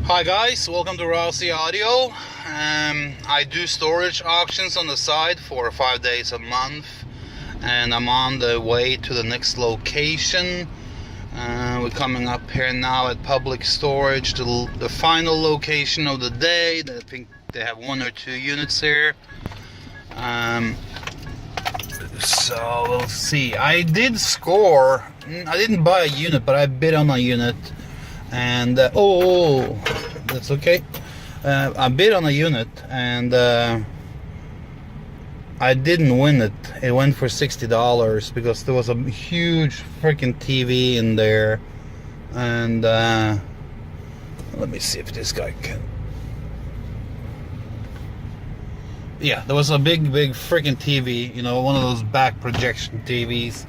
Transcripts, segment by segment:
Hi guys, welcome to Rousey Audio. I do storage auctions on the side for 5 days a month, and I'm on the way to the next location. We're coming up here now at public storage, the final location of the day. I think they have 1 or 2 units here. So we'll see. I did score. I didn't buy a unit, but I bid on a unit. And that's okay. I bid on a unit and I didn't win it. It went for $60 because there was a huge freaking TV in there. And let me see if this guy can. Yeah, there was a big freaking TV, you know, one of those back projection TVs,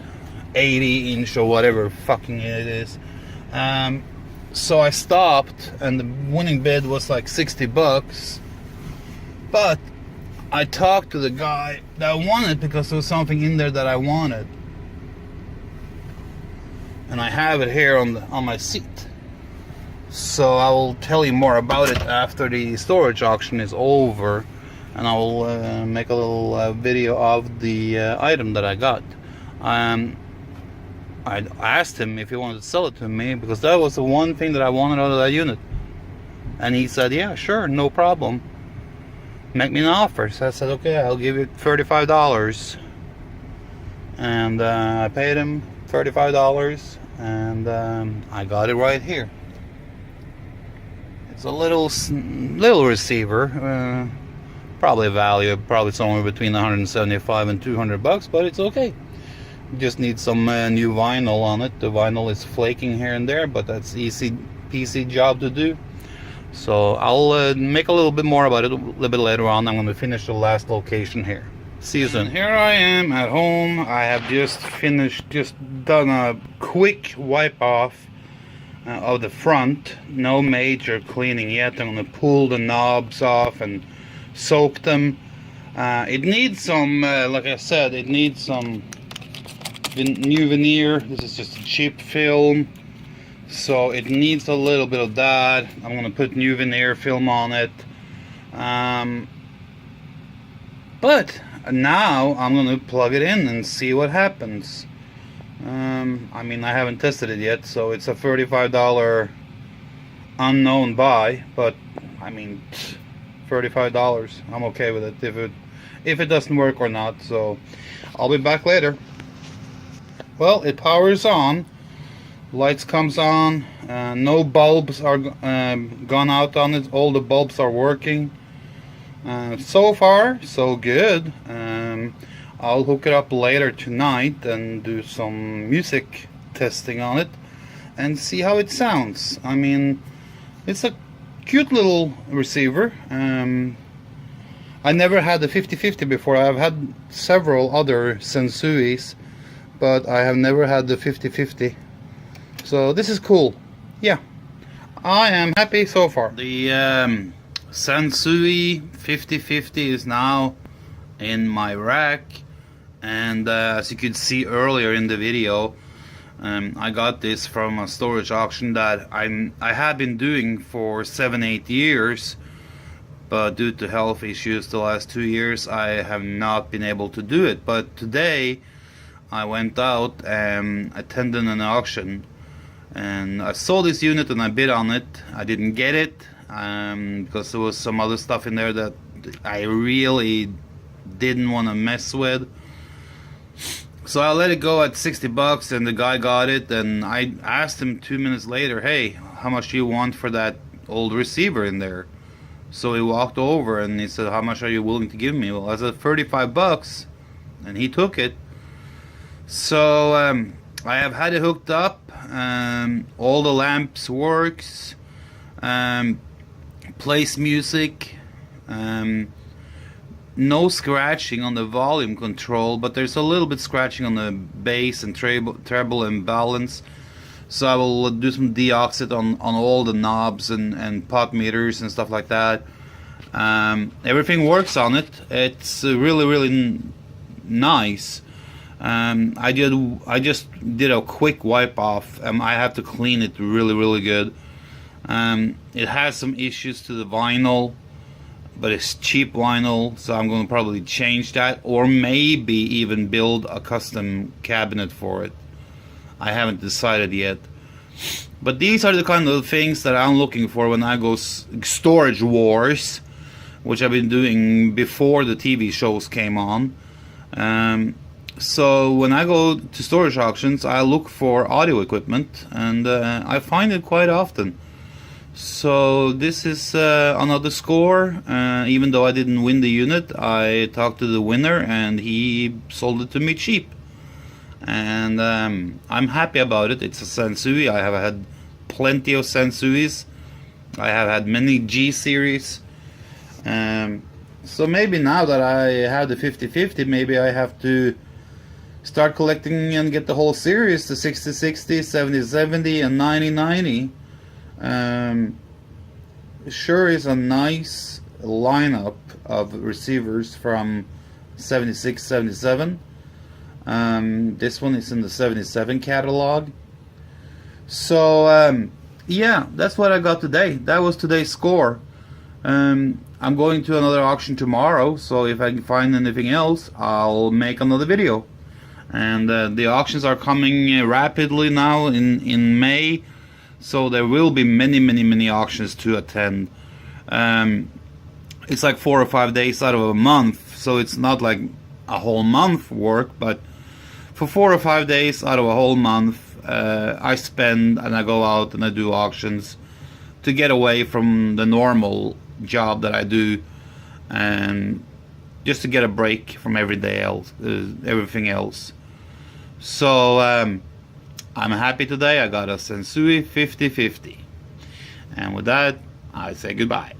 80-inch or whatever fucking it is. So I stopped, and the winning bid was like $60. But I talked to the guy that won it because there was something in there that I wanted, and I have it here on my seat. So I will tell you more about it after the storage auction is over, and I will make a little video of the item that I got. I asked him if he wanted to sell it to me because that was the one thing that I wanted out of that unit, and he said, yeah, sure, no problem, make me an offer. So I said, okay, I'll give you $35, and I paid him $35, and I got it right here. It's a little receiver, probably probably somewhere between 175 and $200, but it's okay. Just need some new vinyl on it. The vinyl is flaking here and there, but that's easy peasy job to do. So I'll make a little bit more about it a little bit later on. I'm going to finish the last location here. See you soon. Here I am at home. I have just done a quick wipe off of the front. No major cleaning yet. I'm going to pull the knobs off and soak them. It needs some, like I said, it needs some new veneer. This is just a cheap film, so it needs a little bit of that. I'm gonna put new veneer film on it, but now I'm gonna plug it in and see what happens. I mean, I haven't tested it yet, so it's a $35 unknown buy, but I mean, $35, I'm okay with it if it doesn't work or not. So I'll be back later. Well, it powers on, lights comes on, no bulbs are gone out on it, all the bulbs are working. So far, so good. I'll hook it up later tonight and do some music testing on it and see how it sounds. I mean, it's a cute little receiver. I never had the 50-50 before. I've had several other Sansuis, but I have never had the 50-50. So this is cool. Yeah, I am happy so far. The Sansui 50-50 is now in my rack, and as you could see earlier in the video, I got this from a storage auction that I have been doing for 7-8 years, but due to health issues the last 2 years I have not been able to do it. But today I went out and attended an auction, and I saw this unit and I bid on it. I didn't get it because there was some other stuff in there that I really didn't want to mess with. So I let it go at $60, and the guy got it, and I asked him 2 minutes later, hey, how much do you want for that old receiver in there? So he walked over and he said, how much are you willing to give me? Well, I said $35, and he took it. So I have had it hooked up, all the lamps works, plays music, no scratching on the volume control, but there's a little bit scratching on the bass and treble and balance. So I will do some deoxit on all the knobs and pot meters and stuff like that. Everything works on it. It's really nice. I just did a quick wipe off. I have to clean it really good. It has some issues to the vinyl, but it's cheap vinyl, so I'm going to probably change that, or maybe even build a custom cabinet for it. I haven't decided yet. But these are the kind of things that I'm looking for when I go storage wars, which I've been doing before the TV shows came on. So when I go to storage auctions, I look for audio equipment, and I find it quite often. So this is another score. Even though I didn't win the unit, I talked to the winner and he sold it to me cheap. And I'm happy about it. It's a Sansui. I have had plenty of Sansuis. I have had many G series. So maybe now that I have the 50/50, maybe I have to start collecting and get the whole series, the 60/60, 70/70, and 90/90. Sure is a nice lineup of receivers from 76/77. This one is in the 77 catalog. So yeah, that's what I got today. That was today's score. I'm going to another auction tomorrow, so if I can find anything else, I'll make another video. And the auctions are coming rapidly now in May, so there will be many auctions to attend. It's like 4 or 5 days out of a month, so it's not like a whole month work, but for 4 or 5 days out of a whole month, I spend and I go out and I do auctions to get away from the normal job that I do, and just to get a break from everything else. So I'm happy today. I got a Sansui 50/50, and with that I say goodbye.